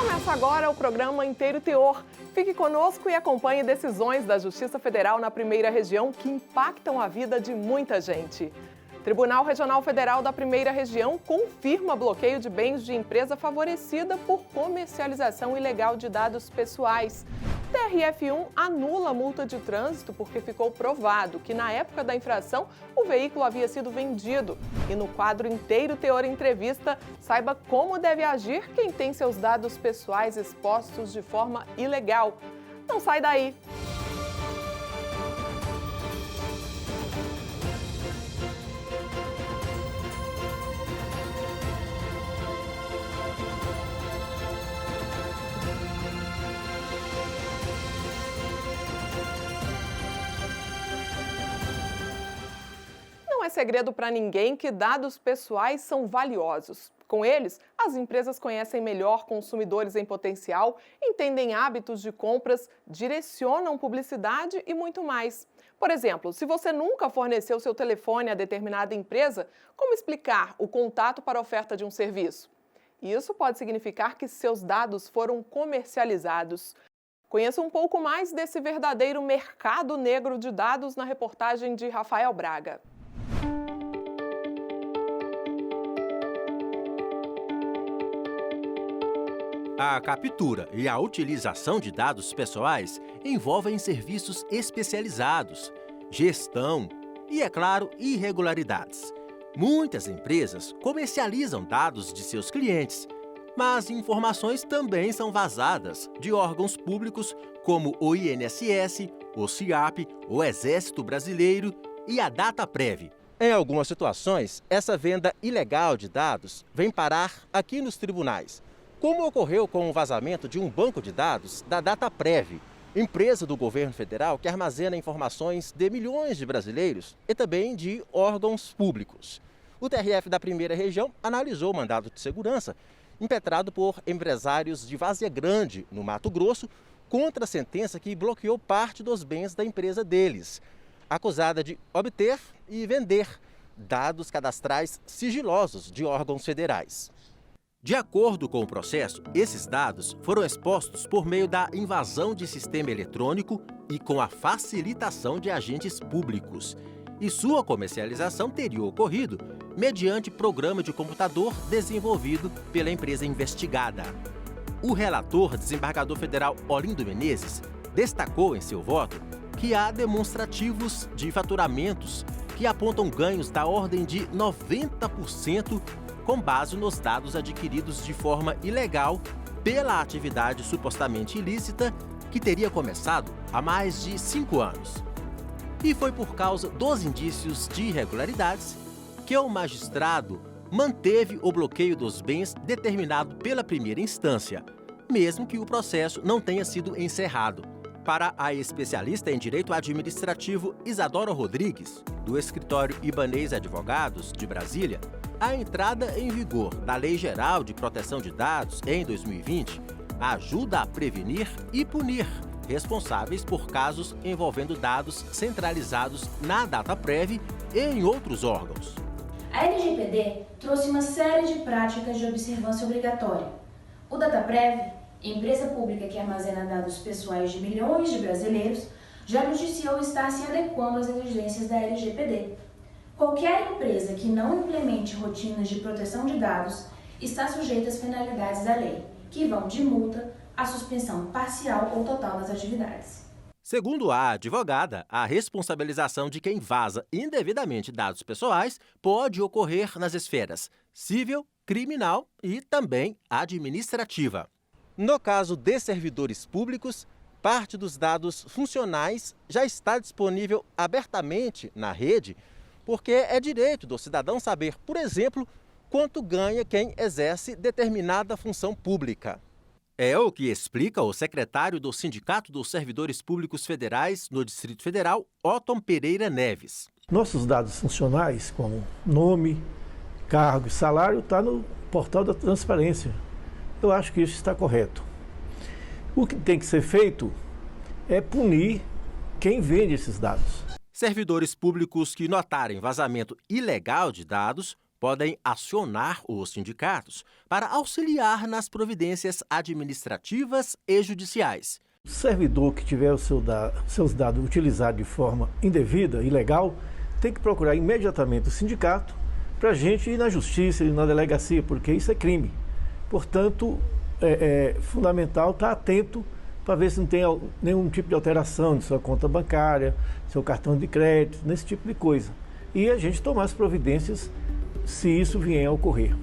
Começa agora o programa Inteiro Teor. Fique conosco e acompanhe decisões da Justiça Federal na Primeira Região que impactam a vida de muita gente. Tribunal Regional Federal da Primeira Região confirma bloqueio de bens de empresa favorecida por comercialização ilegal de dados pessoais. TRF1 anula a multa de trânsito porque ficou provado que na época da infração o veículo havia sido vendido. E no quadro Inteiro Teor Entrevista, saiba como deve agir quem tem seus dados pessoais expostos de forma ilegal. Não sai daí! Não é segredo para ninguém que dados pessoais são valiosos. Com eles, as empresas conhecem melhor consumidores em potencial, entendem hábitos de compras, direcionam publicidade e muito mais. Por exemplo, se você nunca forneceu seu telefone a determinada empresa, como explicar o contato para a oferta de um serviço? Isso pode significar que seus dados foram comercializados. Conheça um pouco mais desse verdadeiro mercado negro de dados na reportagem de Rafael Braga. A captura e a utilização de dados pessoais envolvem serviços especializados, gestão e, é claro, irregularidades. Muitas empresas comercializam dados de seus clientes, mas informações também são vazadas de órgãos públicos como o INSS, o CIAP, o Exército Brasileiro e a Dataprev. Em algumas situações, essa venda ilegal de dados vem parar aqui nos tribunais, como ocorreu com o vazamento de um banco de dados da Dataprev, empresa do governo federal que armazena informações de milhões de brasileiros e também de órgãos públicos. O TRF da Primeira Região analisou o mandado de segurança impetrado por empresários de Várzea Grande, no Mato Grosso, contra a sentença que bloqueou parte dos bens da empresa deles, acusada de obter e vender dados cadastrais sigilosos de órgãos federais. De acordo com o processo, esses dados foram expostos por meio da invasão de sistema eletrônico e com a facilitação de agentes públicos. E sua comercialização teria ocorrido mediante programa de computador desenvolvido pela empresa investigada. O relator, desembargador federal Olindo Menezes, destacou em seu voto que há demonstrativos de faturamentos que apontam ganhos da ordem de 90% com base nos dados adquiridos de forma ilegal pela atividade supostamente ilícita que teria começado há mais de 5 anos. E foi por causa dos indícios de irregularidades que o magistrado manteve o bloqueio dos bens determinado pela primeira instância, mesmo que o processo não tenha sido encerrado. Para a especialista em Direito Administrativo Isadora Rodrigues, do escritório Ibanez Advogados de Brasília, a entrada em vigor da Lei Geral de Proteção de Dados em 2020 ajuda a prevenir e punir responsáveis por casos envolvendo dados centralizados na Dataprev e em outros órgãos. A LGPD trouxe uma série de práticas de observância obrigatória. O Dataprev, empresa pública que armazena dados pessoais de milhões de brasileiros, já noticiou estar se adequando às exigências da LGPD. Qualquer empresa que não implemente rotinas de proteção de dados está sujeita às penalidades da lei, que vão de multa à suspensão parcial ou total das atividades. Segundo a advogada, a responsabilização de quem vaza indevidamente dados pessoais pode ocorrer nas esferas civil, criminal e também administrativa. No caso de servidores públicos, parte dos dados funcionais já está disponível abertamente na rede, porque é direito do cidadão saber, por exemplo, quanto ganha quem exerce determinada função pública. É o que explica o secretário do Sindicato dos Servidores Públicos Federais no Distrito Federal, Otton Pereira Neves. Nossos dados funcionais, como nome, cargo e salário, está no portal da transparência. Eu acho que isso está correto. O que tem que ser feito é punir quem vende esses dados. Servidores públicos que notarem vazamento ilegal de dados podem acionar os sindicatos para auxiliar nas providências administrativas e judiciais. O servidor que tiver seus dados utilizados de forma indevida, ilegal, tem que procurar imediatamente o sindicato para a gente ir na justiça e na delegacia, porque isso é crime. Portanto, é fundamental estar atento para ver se não tem nenhum tipo de alteração de sua conta bancária, seu cartão de crédito, nesse tipo de coisa. E a gente tomar as providências se isso vier a ocorrer.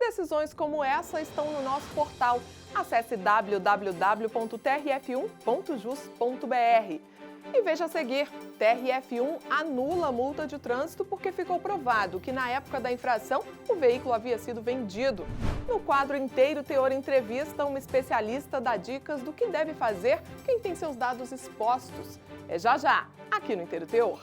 Decisões como essa estão no nosso portal. Acesse www.trf1.jus.br. E veja a seguir, TRF1 anula a multa de trânsito porque ficou provado que na época da infração o veículo havia sido vendido. No quadro Inteiro Teor Entrevista, uma especialista dá dicas do que deve fazer quem tem seus dados expostos. É já, aqui no Inteiro Teor.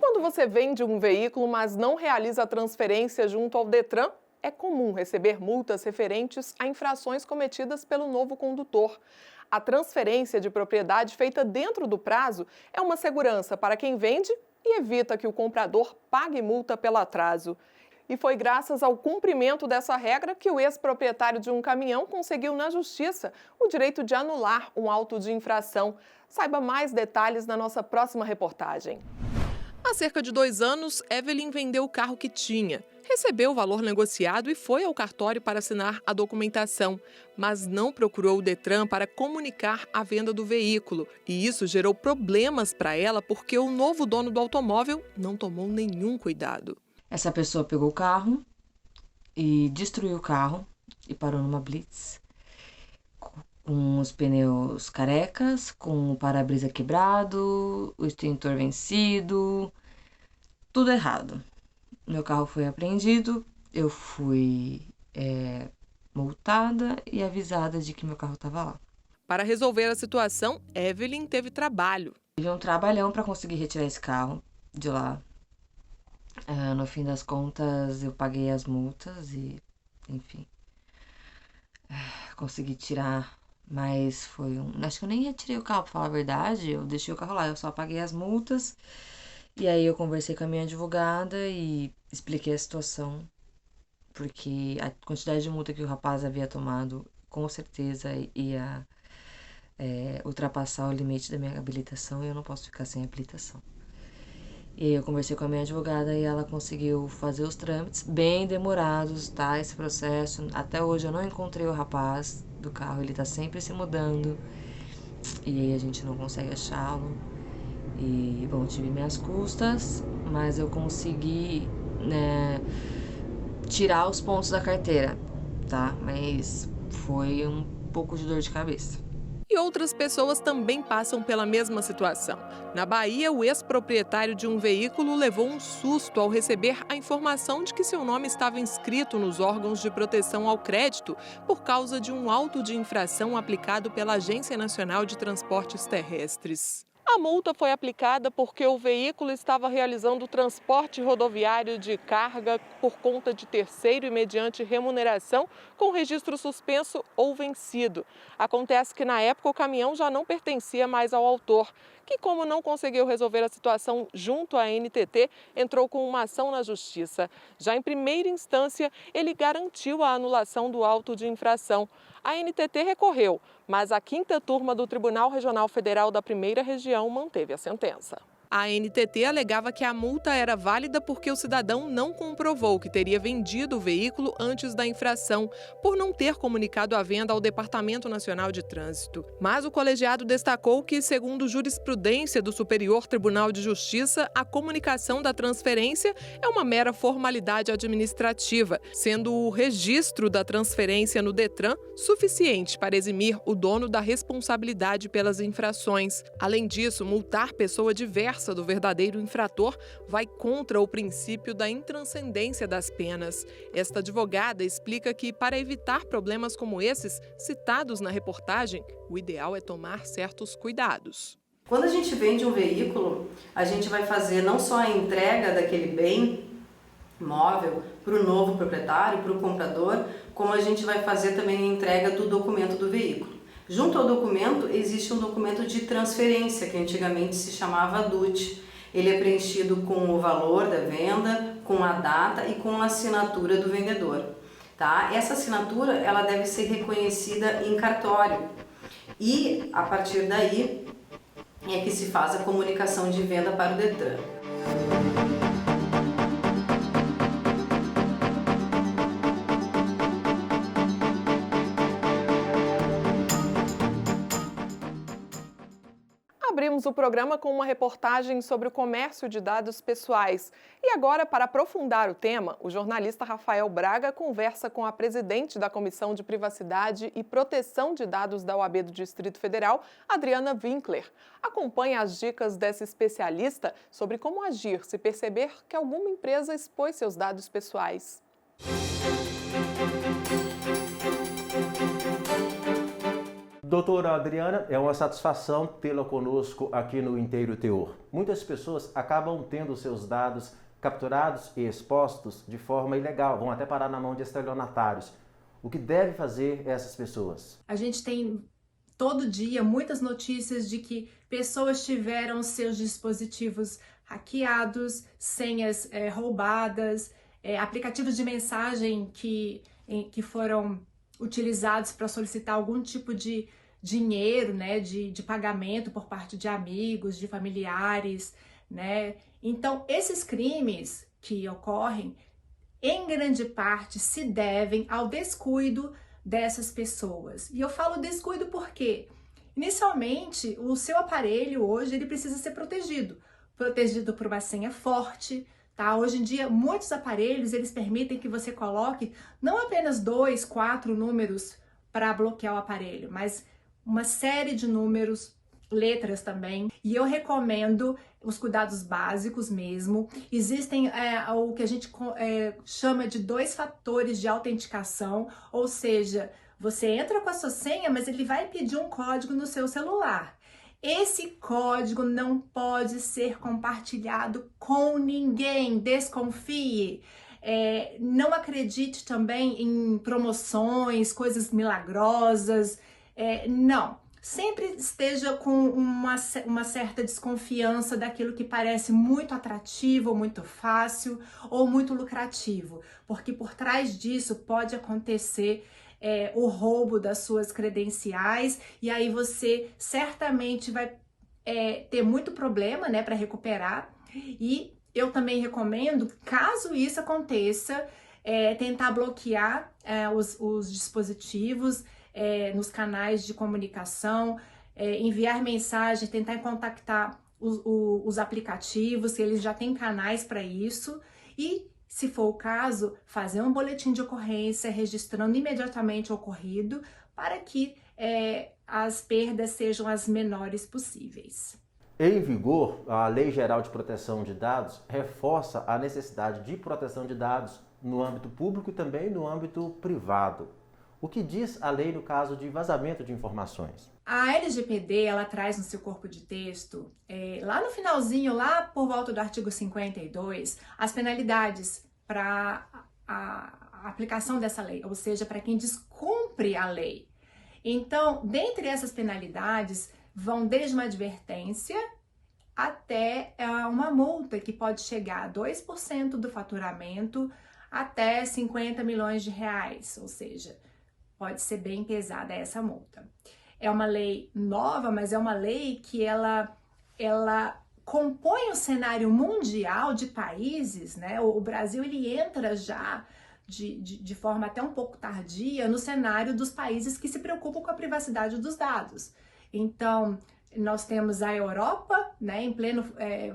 Quando você vende um veículo, mas não realiza a transferência junto ao Detran, é comum receber multas referentes a infrações cometidas pelo novo condutor. A transferência de propriedade feita dentro do prazo é uma segurança para quem vende e evita que o comprador pague multa pelo atraso. E foi graças ao cumprimento dessa regra que o ex-proprietário de um caminhão conseguiu na justiça o direito de anular um auto de infração. Saiba mais detalhes na nossa próxima reportagem. Há cerca de 2 anos, Evelyn vendeu o carro que tinha, recebeu o valor negociado e foi ao cartório para assinar a documentação, mas não procurou o Detran para comunicar a venda do veículo. E isso gerou problemas para ela porque o novo dono do automóvel não tomou nenhum cuidado. Essa pessoa pegou o carro e destruiu o carro e parou numa blitz, com os pneus carecas, com o para-brisa quebrado, o extintor vencido, tudo errado. Meu carro foi apreendido, eu fui multada e avisada de que meu carro estava lá. Para resolver a situação, Evelyn teve trabalho. Tive um trabalhão para conseguir retirar esse carro de lá. No fim das contas, eu paguei as multas e, enfim, consegui tirar. Mas acho que eu nem retirei o carro, pra falar a verdade, eu deixei o carro lá, eu só paguei as multas. E aí eu conversei com a minha advogada e expliquei a situação, porque a quantidade de multa que o rapaz havia tomado, com certeza ia ultrapassar o limite da minha habilitação e eu não posso ficar sem habilitação. E aí eu conversei com a minha advogada e ela conseguiu fazer os trâmites, bem demorados, tá, esse processo. Até hoje eu não encontrei o rapaz do carro, ele tá sempre se mudando e aí a gente não consegue achá-lo. E, bom, tive minhas custas, mas eu consegui, tirar os pontos da carteira, tá? Mas foi um pouco de dor de cabeça. E outras pessoas também passam pela mesma situação. Na Bahia, o ex-proprietário de um veículo levou um susto ao receber a informação de que seu nome estava inscrito nos órgãos de proteção ao crédito por causa de um auto de infração aplicado pela Agência Nacional de Transportes Terrestres. A multa foi aplicada porque o veículo estava realizando transporte rodoviário de carga por conta de terceiro e mediante remuneração com registro suspenso ou vencido. Acontece que na época o caminhão já não pertencia mais ao autor, que como não conseguiu resolver a situação junto à NTT, entrou com uma ação na justiça. Já em primeira instância, ele garantiu a anulação do auto de infração. A NTT recorreu, mas a 5ª turma do Tribunal Regional Federal da Primeira Região manteve a sentença. A NTT alegava que a multa era válida porque o cidadão não comprovou que teria vendido o veículo antes da infração, por não ter comunicado a venda ao Departamento Nacional de Trânsito. Mas o colegiado destacou que, segundo jurisprudência do Superior Tribunal de Justiça, a comunicação da transferência é uma mera formalidade administrativa, sendo o registro da transferência no Detran suficiente para eximir o dono da responsabilidade pelas infrações. Além disso, multar pessoa diversa do verdadeiro infrator vai contra o princípio da intranscendência das penas. Esta advogada explica que, para evitar problemas como esses citados na reportagem, o ideal é tomar certos cuidados. Quando a gente vende um veículo, a gente vai fazer não só a entrega daquele bem móvel para o novo proprietário, para o comprador, como a gente vai fazer também a entrega do documento do veículo. Junto ao documento existe um documento de transferência, que antigamente se chamava DUT. Ele é preenchido com o valor da venda, com a data e com a assinatura do vendedor. Tá? Essa assinatura ela deve ser reconhecida em cartório e a partir daí é que se faz a comunicação de venda para o Detran. Abrimos o programa com uma reportagem sobre o comércio de dados pessoais. E agora, para aprofundar o tema, o jornalista Rafael Braga conversa com a presidente da Comissão de Privacidade e Proteção de Dados da OAB do Distrito Federal, Adriana Winkler. Acompanhe as dicas dessa especialista sobre como agir se perceber que alguma empresa expôs seus dados pessoais. Doutora Adriana, é uma satisfação tê-la conosco aqui no Inteiro Teor. Muitas pessoas acabam tendo seus dados capturados e expostos de forma ilegal, vão até parar na mão de estelionatários. O que deve fazer essas pessoas? A gente tem todo dia muitas notícias de que pessoas tiveram seus dispositivos hackeados, senhas roubadas, aplicativos de mensagem que foram utilizados para solicitar algum tipo de dinheiro, né, de pagamento por parte de amigos, de familiares, né? Então, esses crimes que ocorrem, em grande parte, se devem ao descuido dessas pessoas. E eu falo descuido porque, inicialmente, o seu aparelho hoje ele precisa ser protegido por uma senha forte. Tá? Hoje em dia, muitos aparelhos eles permitem que você coloque não apenas 2, 4 números para bloquear o aparelho, mas uma série de números, letras também. E eu recomendo os cuidados básicos mesmo. Existem o que a gente chama de 2 fatores de autenticação, ou seja, você entra com a sua senha, mas ele vai pedir um código no seu celular. Esse código não pode ser compartilhado com ninguém, desconfie. Não acredite também em promoções, coisas milagrosas, não. Sempre esteja com uma certa desconfiança daquilo que parece muito atrativo, muito fácil ou muito lucrativo, porque por trás disso pode acontecer o roubo das suas credenciais e aí você certamente vai ter muito problema, né, para recuperar. E eu também recomendo, caso isso aconteça, tentar bloquear os dispositivos nos canais de comunicação, enviar mensagem, tentar contactar os aplicativos, que eles já têm canais para isso, e se for o caso, fazer um boletim de ocorrência registrando imediatamente o ocorrido para que as perdas sejam as menores possíveis. Em vigor, a Lei Geral de Proteção de Dados reforça a necessidade de proteção de dados no âmbito público e também no âmbito privado. O que diz a lei no caso de vazamento de informações? A LGPD, ela traz no seu corpo de texto, lá no finalzinho, lá por volta do artigo 52, as penalidades para a aplicação dessa lei, ou seja, para quem descumpre a lei. Então, dentre essas penalidades, vão desde uma advertência até uma multa que pode chegar a 2% do faturamento até 50 milhões de reais, ou seja, pode ser bem pesada essa multa. É uma lei nova, mas é uma lei que ela compõe o cenário mundial de países, né? O Brasil ele entra já de forma até um pouco tardia no cenário dos países que se preocupam com a privacidade dos dados. Então, nós temos a Europa, né, em pleno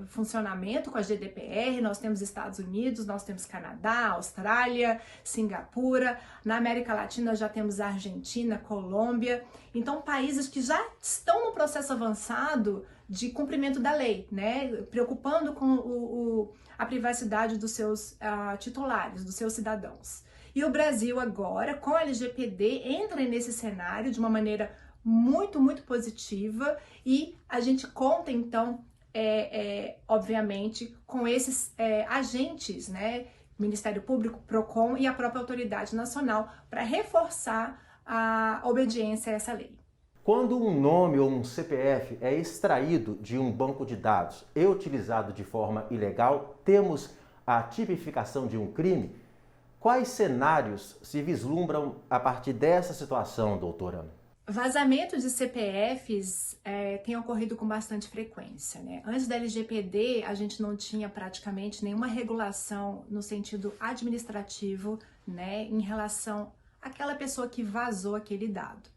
funcionamento com a GDPR, nós temos Estados Unidos, nós temos Canadá, Austrália, Singapura, na América Latina já temos a Argentina, Colômbia, então países que já estão no processo avançado de cumprimento da lei, né, preocupando com a privacidade dos seus titulares, dos seus cidadãos. E o Brasil agora, com a LGPD, entra nesse cenário de uma maneira muito, muito positiva e a gente conta, então, obviamente, com esses agentes, né, Ministério Público, PROCON e a própria Autoridade Nacional para reforçar a obediência a essa lei. Quando um nome ou um CPF é extraído de um banco de dados e utilizado de forma ilegal, temos a tipificação de um crime. Quais cenários se vislumbram a partir dessa situação, doutora? Vazamento de CPFs tem ocorrido com bastante frequência, né? Antes da LGPD, a gente não tinha praticamente nenhuma regulação no sentido administrativo, né, em relação àquela pessoa que vazou aquele dado.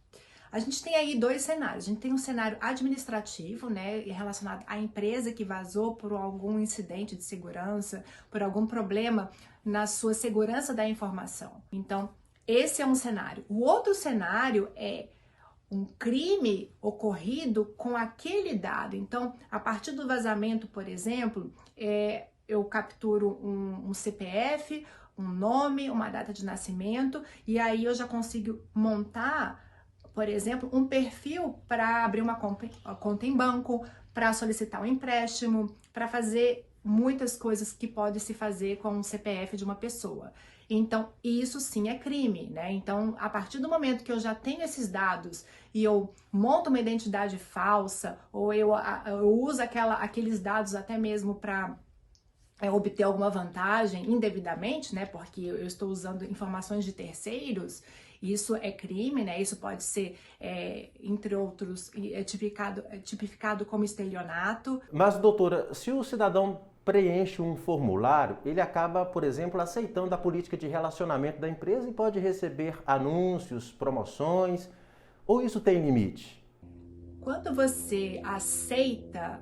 A gente tem aí dois cenários. A gente tem um cenário administrativo, né, relacionado à empresa que vazou por algum incidente de segurança, por algum problema na sua segurança da informação. Então, esse é um cenário. O outro cenário é um crime ocorrido com aquele dado. Então, a partir do vazamento, por exemplo, eu capturo um CPF, um nome, uma data de nascimento, e aí eu já consigo montar, por exemplo, um perfil para abrir uma conta em banco, para solicitar um empréstimo, para fazer muitas coisas que pode se fazer com um CPF de uma pessoa. Então, isso sim é crime, né? Então, a partir do momento que eu já tenho esses dados e eu monto uma identidade falsa, ou eu uso aqueles dados até mesmo para obter alguma vantagem indevidamente, né? Porque eu estou usando informações de terceiros, isso é crime, né? Isso pode ser, entre outros, tipificado como estelionato. Mas, doutora, se o cidadão preenche um formulário, ele acaba, por exemplo, aceitando a política de relacionamento da empresa e pode receber anúncios, promoções, ou isso tem limite? Quando você aceita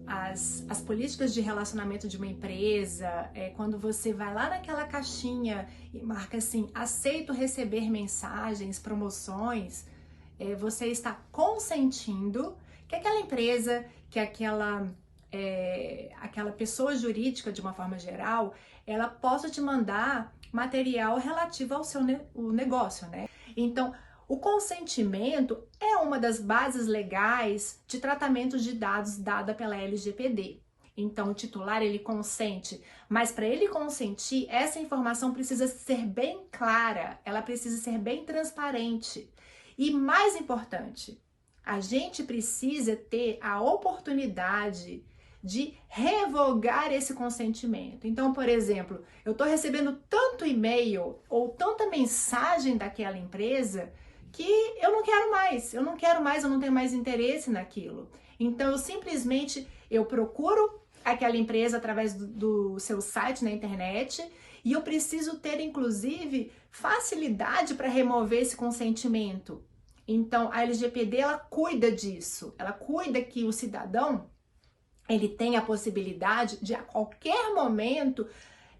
as políticas de relacionamento de uma empresa, quando você vai lá naquela caixinha e marca assim, aceito receber mensagens, promoções, você está consentindo que aquela empresa, que aquela pessoa jurídica, de uma forma geral, ela possa te mandar material relativo ao seu negócio, né? Então, o consentimento é uma das bases legais de tratamento de dados dada pela LGPD. Então, o titular, ele consente, mas para ele consentir, essa informação precisa ser bem clara, ela precisa ser bem transparente. E mais importante, a gente precisa ter a oportunidade de revogar esse consentimento. Então, por exemplo, eu estou recebendo tanto e-mail ou tanta mensagem daquela empresa que eu não quero mais, eu não tenho mais interesse naquilo. Então, eu procuro aquela empresa através do seu site na internet e eu preciso ter, inclusive, facilidade para remover esse consentimento. Então, a LGPD, ela cuida disso, ela cuida que o cidadão ele tem a possibilidade de, a qualquer momento,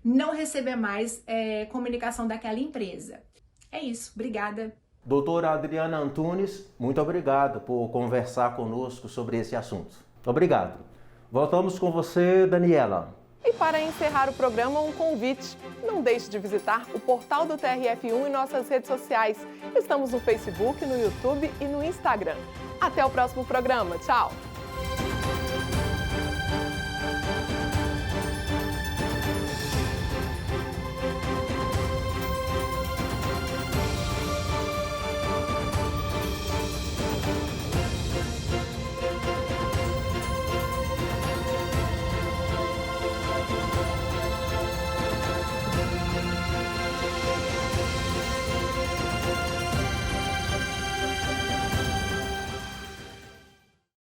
não receber mais comunicação daquela empresa. É isso, obrigada. Doutora Adriana Antunes, muito obrigado por conversar conosco sobre esse assunto. Obrigado. Voltamos com você, Daniela. E para encerrar o programa, um convite. Não deixe de visitar o portal do TRF1 e nossas redes sociais. Estamos no Facebook, no YouTube e no Instagram. Até o próximo programa. Tchau!